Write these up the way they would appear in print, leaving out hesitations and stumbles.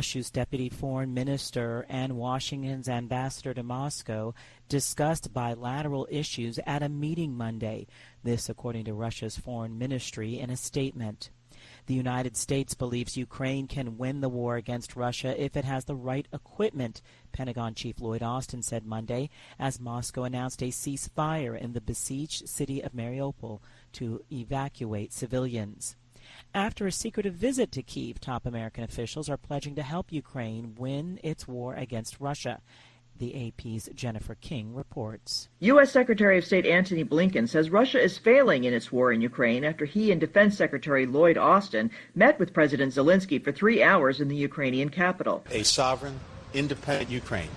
Russia's deputy foreign minister and Washington's ambassador to Moscow discussed bilateral issues at a meeting Monday. This according to Russia's foreign ministry in a statement. The United States believes Ukraine can win the war against Russia if it has the right equipment, Pentagon Chief Lloyd Austin said Monday, as Moscow announced a ceasefire in the besieged city of Mariupol to evacuate civilians. After a secretive visit to Kyiv, top American officials are pledging to help Ukraine win its war against Russia. The AP's Jennifer King reports. U.S. Secretary of State Antony Blinken says Russia is failing in its war in Ukraine after he and Defense Secretary Lloyd Austin met with President Zelensky for 3 hours in the Ukrainian capital. A sovereign, independent Ukraine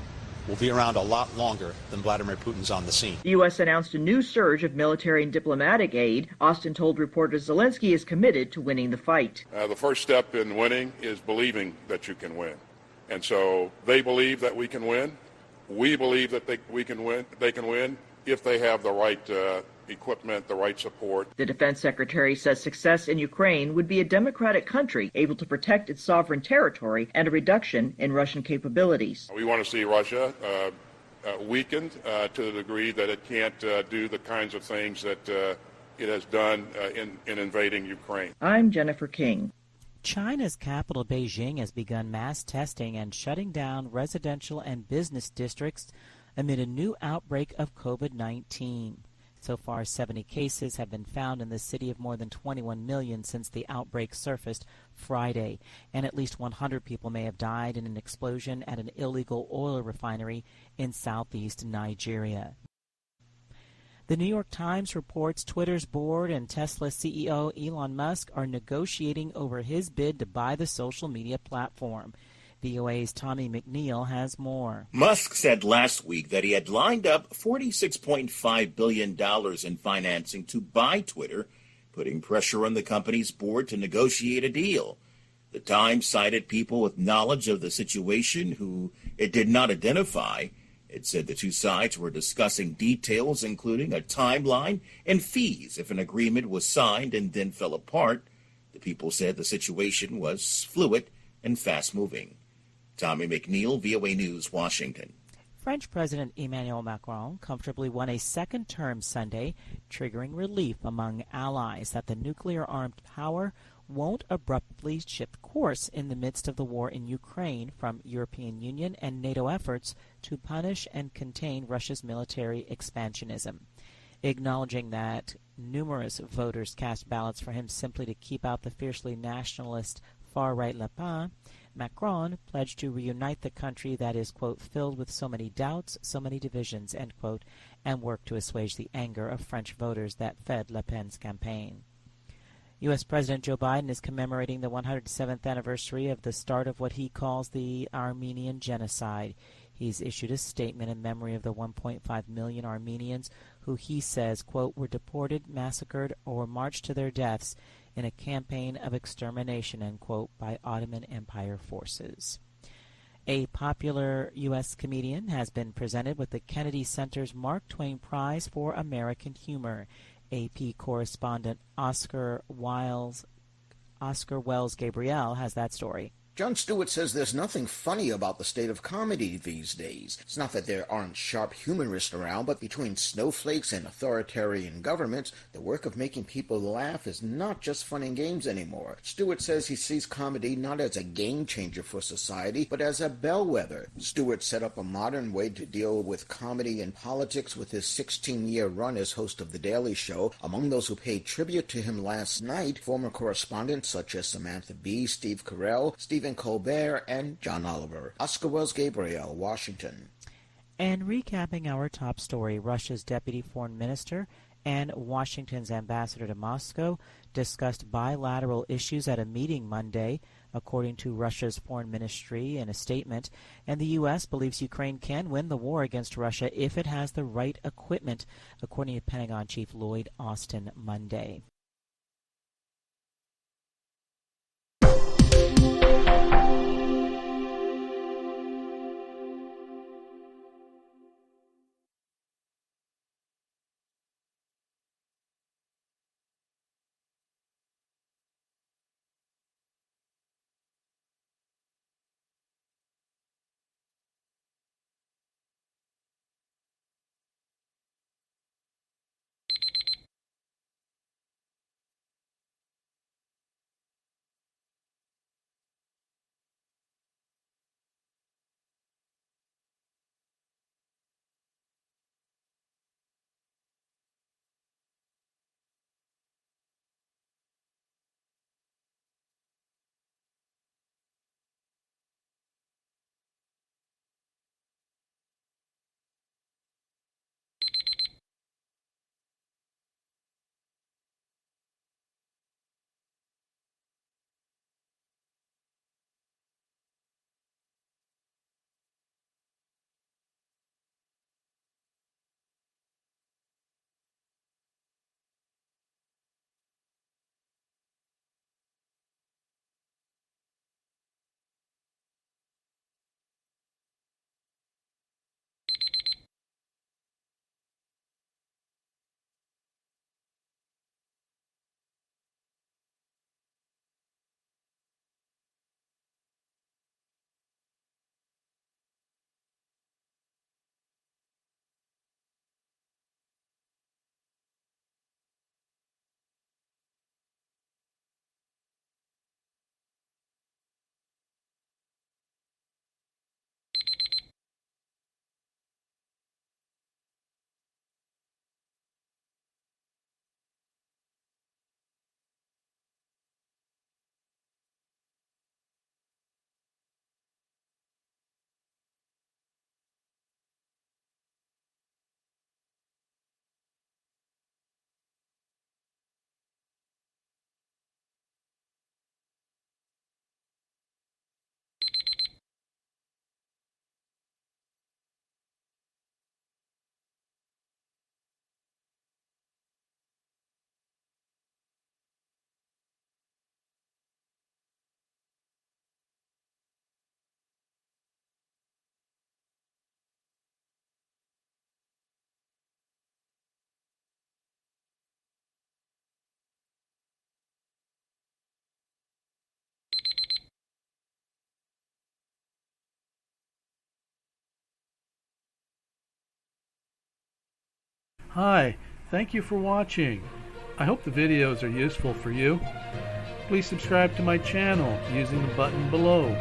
will be around a lot longer than Vladimir Putin's on the scene. The U.S. announced a new surge of military and diplomatic aid. Austin told reporters Zelensky is committed to winning the fight. The first step in winning is believing that you can win. And so they believe that we can win. We believe that they can win if they have the right equipment, the right support. The defense secretary says success in Ukraine would be a democratic country able to protect its sovereign territory and a reduction in Russian capabilities. We want to see Russia weakened to the degree that it can't do the kinds of things that it has done in invading Ukraine. I'm Jennifer King. China's capital, Beijing, has begun mass testing and shutting down residential and business districts amid a new outbreak of COVID-19. So far, 70 cases have been found in the city of more than 21 million since the outbreak surfaced Friday, and at least 100 people may have died in an explosion at an illegal oil refinery in southeast Nigeria. The New York Times reports Twitter's board and Tesla CEO Elon Musk are negotiating over his bid to buy the social media platform. VOA's Tommy McNeil has more. Musk said last week that he had lined up $46.5 billion in financing to buy Twitter, putting pressure on the company's board to negotiate a deal. The Times cited people with knowledge of the situation who it did not identify. It said the two sides were discussing details, including a timeline and fees if an agreement was signed and then fell apart. The people said the situation was fluid and fast-moving. Tommy McNeil, VOA News, Washington. French President Emmanuel Macron comfortably won a second term Sunday, triggering relief among allies that the nuclear-armed power won't abruptly shift course in the midst of the war in Ukraine from European Union and NATO efforts to punish and contain Russia's military expansionism. Acknowledging that numerous voters cast ballots for him simply to keep out the fiercely nationalist far-right Le Pen, Macron pledged to reunite the country that is, quote, filled with so many doubts, so many divisions, end quote, and work to assuage the anger of French voters that fed Le Pen's campaign. U.S. President Joe Biden is commemorating the 107th anniversary of the start of what he calls the Armenian Genocide. He's issued a statement in memory of the 1.5 million Armenians who he says, quote, were deported, massacred, or marched to their deaths in a campaign of extermination, end quote, by Ottoman Empire forces. A popular U.S. comedian has been presented with the Kennedy Center's Mark Twain Prize for American Humor. AP correspondent Oscar Wells Gabriel has that story. Jon Stewart says there's nothing funny about the state of comedy these days. It's not that there aren't sharp humorists around, but between snowflakes and authoritarian governments, the work of making people laugh is not just fun and games anymore. Stewart says he sees comedy not as a game changer for society, but as a bellwether. Stewart set up a modern way to deal with comedy and politics with his 16-year run as host of The Daily Show. Among those who paid tribute to him last night, former correspondents such as Samantha Bee, Steve Carell, Stephen Colbert, and John Oliver. Oscar Wells Gabriel, Washington. And recapping our top story, Russia's deputy foreign minister and Washington's ambassador to Moscow discussed bilateral issues at a meeting Monday, according to Russia's foreign ministry in a statement, and the U.S. believes Ukraine can win the war against Russia if it has the right equipment, according to Pentagon Chief Lloyd Austin Monday. Hi, thank you for watching. I hope the videos are useful for you. Please subscribe to my channel using the button below.